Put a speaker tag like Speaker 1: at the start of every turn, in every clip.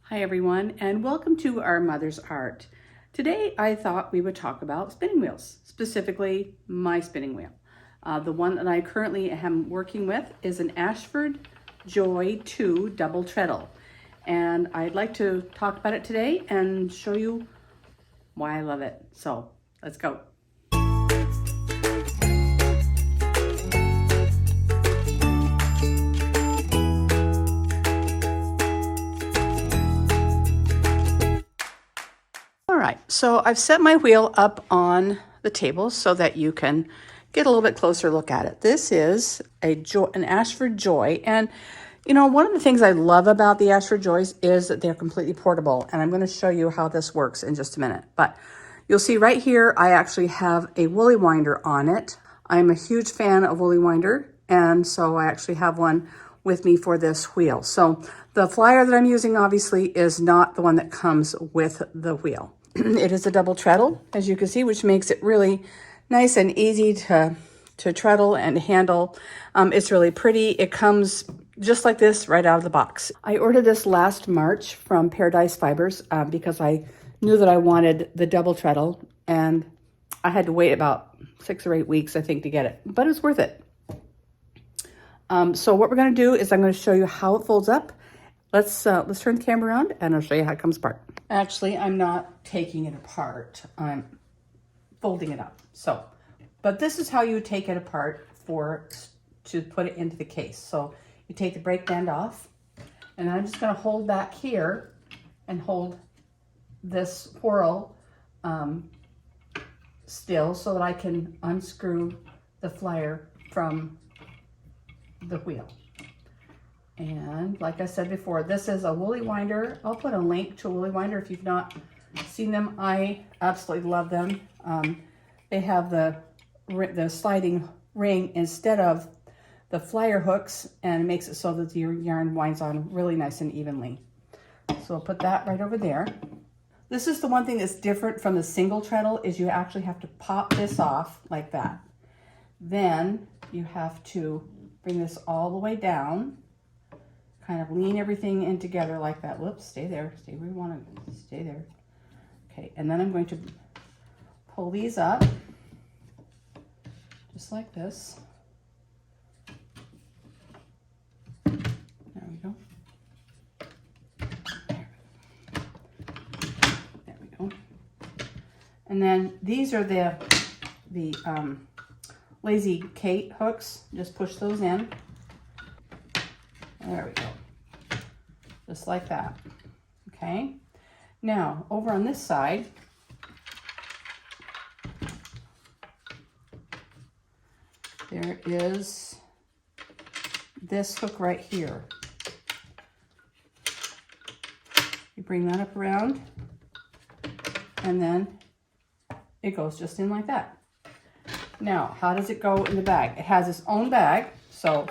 Speaker 1: Hi everyone, and welcome to Our Mother's Art. Today I thought we would talk about spinning wheels, specifically my spinning wheel. The one that I currently am working with is an Ashford Joy 2 double treadle. And I'd like to talk about it today and show you why I love it. So let's go. All right, so I've set my wheel up on the table so that you can get a little bit closer look at it. This is an Ashford Joy, and you know, one of the things I love about the Ashford Joys is that they're completely portable, and I'm going to show you how this works in just a minute. But you'll see right here, I actually have a Woolery winder on it. I'm a huge fan of Woolery winder, and so I actually have one with me for this wheel. So the flyer that I'm using obviously is not the one that comes with the wheel. It is a double treadle, as you can see, which makes it really nice and easy to treadle and handle. It's really pretty. It comes just like this right out of the box. I ordered this last March from Paradise Fibers because I knew that I wanted the double treadle, and I had to wait about 6 or 8 weeks, I think, to get it, but it's worth it. So what we're going to do is I'm going to show you how it folds up. Let's turn the camera around and I'll show you how it comes apart. Actually, I'm not taking it apart. I'm folding it up. So, but this is how you would take it apart to put it into the case. So you take the brake band off, and I'm just going to hold back here and hold this whorl still so that I can unscrew the flyer from the wheel. And like I said before, this is a Woolery winder. I'll put a link to a Woolery winder if you've not seen them. I absolutely love them. They have the sliding ring instead of the flyer hooks, and it makes it so that your yarn winds on really nice and evenly. So I'll put that right over there. This is the one thing that's different from the single treadle, is you actually have to pop this off like that. Then you have to bring this all the way down, kind of lean everything in together like that. Whoops, stay there, stay where you want to stay there. Okay, and then I'm going to pull these up just like this. There we go. There we go. And then these are the Lazy Kate hooks. Just push those in. There we go. Just like that. Okay. Now, over on this side, there is this hook right here. You bring that up around, and then it goes just in like that. Now, how does it go in the bag? It has its own bag, so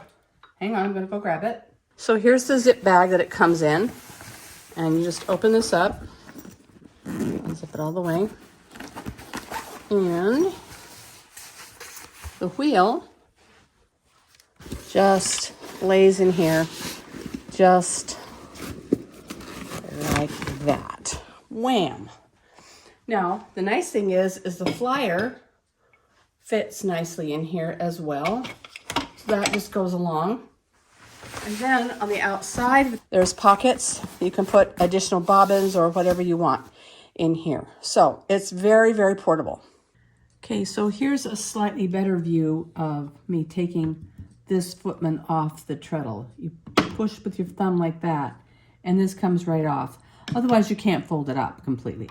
Speaker 1: hang on, I'm going to go grab it. So here's the zip bag that it comes in, and you just open this up, and zip it all the way, and the wheel just lays in here, just like that. Wham! Now, the nice thing is the flyer fits nicely in here as well. So that just goes along. And then on the outside, there's pockets. You can put additional bobbins or whatever you want in here. So it's very, very portable. Okay, so here's a slightly better view of me taking this footman off the treadle. You push with your thumb like that, and this comes right off. Otherwise, you can't fold it up completely.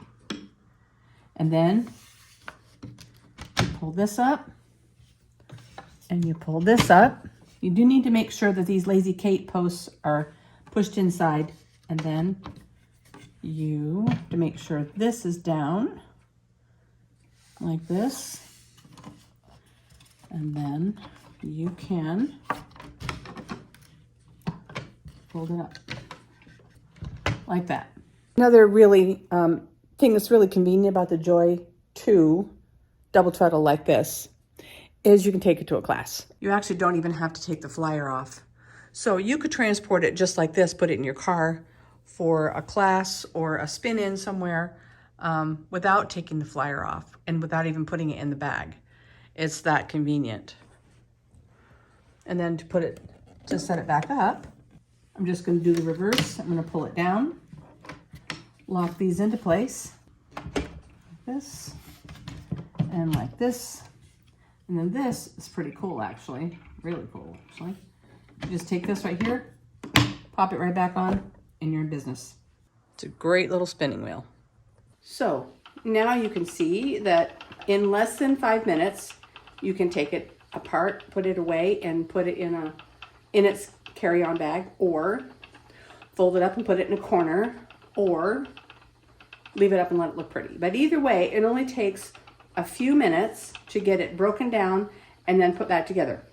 Speaker 1: And then you pull this up, and you pull this up. You do need to make sure that these Lazy Kate posts are pushed inside, and then you have to make sure this is down like this, and then you can fold it up like that. Another really thing that's really convenient about the Joy 2 double treadle like this is you can take it to a class. You actually don't even have to take the flyer off. So you could transport it just like this, put it in your car for a class or a spin in somewhere without taking the flyer off and without even putting it in the bag. It's that convenient. And then to set it back up, I'm just going to do the reverse. I'm going to pull it down, lock these into place, like this, and like this. And then this is pretty cool, actually. Really cool, actually. You just take this right here, pop it right back on, and you're in business. It's a great little spinning wheel. So now you can see that in less than 5 minutes, you can take it apart, put it away, and put it in its carry-on bag, or fold it up and put it in a corner, or leave it up and let it look pretty. But either way, it only takes a few minutes to get it broken down and then put back together.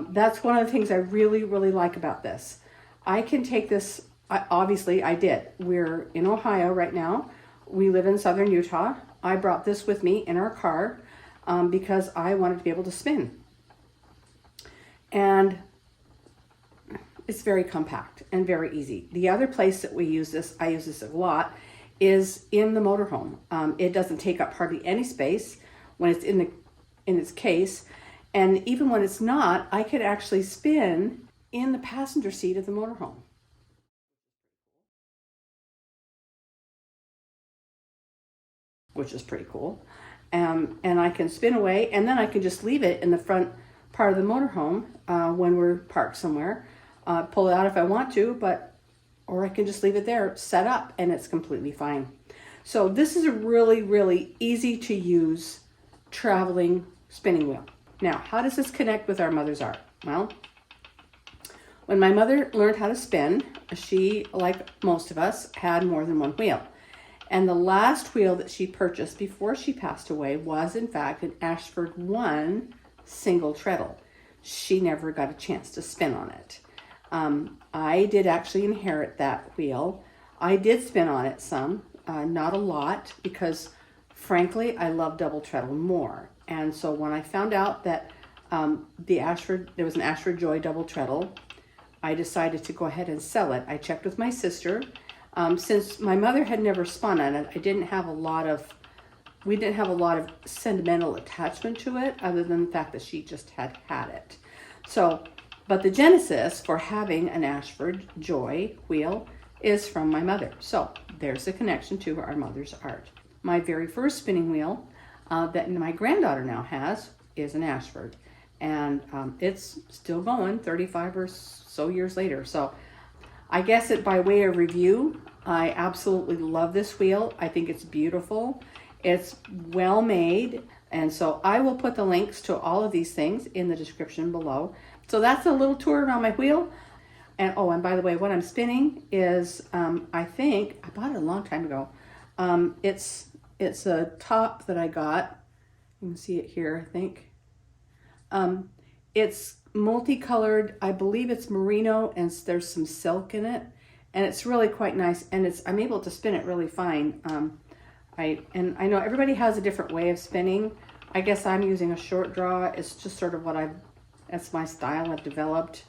Speaker 1: That's one of the things I really, really like about this. I can take this, obviously I did. We're in Ohio right now. We live in southern Utah. I brought this with me in our car because I wanted to be able to spin. And it's very compact and very easy. The other place that we use this, I use this a lot, is in the motorhome. It doesn't take up hardly any space when it's in its case. And even when it's not, I could actually spin in the passenger seat of the motorhome. Which is pretty cool. And I can spin away, and then I can just leave it in the front part of the motorhome when we're parked somewhere. Pull it out if I want to, or I can just leave it there set up, and it's completely fine. So this is a really, really easy to use traveling spinning wheel. Now, how does this connect with our mother's art? Well, when my mother learned how to spin, she, like most of us, had more than one wheel. And the last wheel that she purchased before she passed away was, in fact, an Ashford 1 single treadle. She never got a chance to spin on it. I did actually inherit that wheel. I did spin on it some, not a lot, because frankly, I love double treadle more. And so when I found out that there was an Ashford Joy double treadle, I decided to go ahead and sell it. I checked with my sister. Since my mother had never spun on it, we didn't have a lot of sentimental attachment to it, other than the fact that she just had it. So, but the genesis for having an Ashford Joy wheel is from my mother. So there's a connection to our mother's art. My very first spinning wheel that my granddaughter now has is an Ashford, and it's still going 35 or so years later. So I guess by way of review, I absolutely love this wheel. I think it's beautiful. It's well made. And so I will put the links to all of these things in the description below. So that's a little tour around my wheel. And oh, and by the way, what I'm spinning is, I think, I bought it a long time ago. It's a top that I got. You can see it here, I think. It's multicolored. I believe it's merino, and there's some silk in it. And it's really quite nice. And I'm able to spin it really fine. I know everybody has a different way of spinning. I guess I'm using a short draw. It's just sort of that's my style I've developed.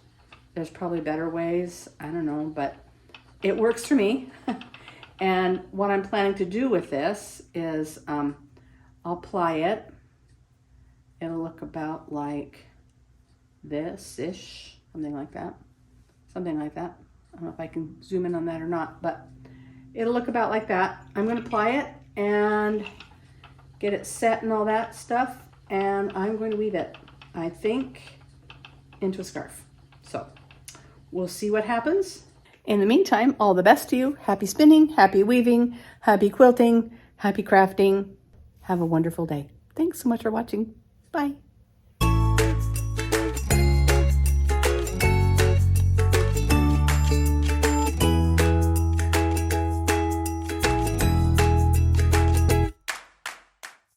Speaker 1: There's probably better ways. I don't know, but it works for me. And what I'm planning to do with this is I'll ply it. It'll look about like this-ish, something like that. Something like that. I don't know if I can zoom in on that or not, but it'll look about like that. I'm going to ply it and get it set and all that stuff, and I'm going to weave it, I think, into a scarf. So we'll see what happens. In the meantime, all the best to you. Happy spinning, happy weaving, happy quilting, happy crafting. Have a wonderful day. Thanks so much for watching. Bye.